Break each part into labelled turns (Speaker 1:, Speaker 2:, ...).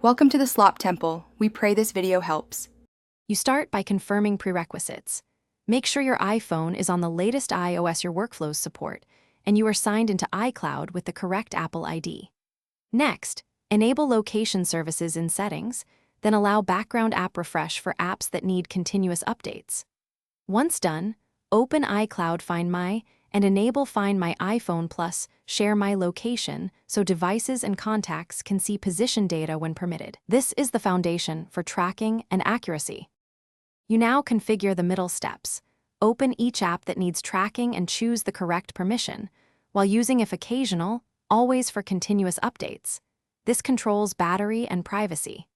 Speaker 1: Welcome to the Slop Temple. We pray this video helps.
Speaker 2: You start by confirming prerequisites. Make sure your iPhone is on the latest iOS your workflows support, and you are signed into iCloud with the correct Apple ID. Next, enable location services in Settings, then allow background app refresh for apps that need continuous updates. Once done, open iCloud Find My and enable Find My iPhone plus Share My Location so devices and contacts can see position data when permitted. This is the foundation for tracking and accuracy. You now configure the middle steps. Open each app that needs tracking and choose the correct permission, while using if occasional, always for continuous updates. This controls battery and privacy.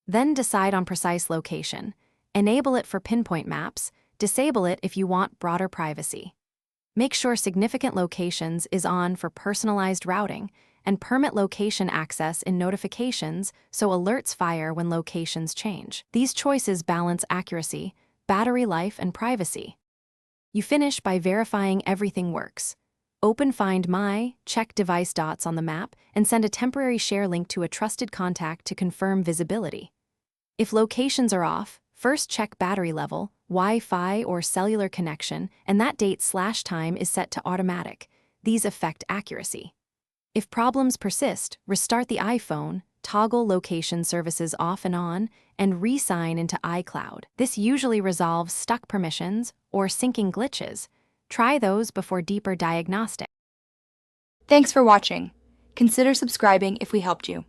Speaker 2: Then decide on precise location. Enable it for pinpoint maps, disable it if you want broader privacy. Make sure significant locations is on for personalized routing, and permit location access in notifications so alerts fire when locations change. These choices balance accuracy, battery life, and privacy. You finish by verifying everything works. Open Find My, check device dots on the map, and send a temporary share link to a trusted contact to confirm visibility. If locations are off, first check battery level, Wi-Fi or cellular connection, and that date/time is set to automatic. These affect accuracy. If problems persist, restart the iPhone, toggle location services off and on, and re-sign into iCloud. This usually resolves stuck permissions or syncing glitches. Try those before deeper diagnostic.
Speaker 1: Thanks for watching. Consider subscribing if we helped you.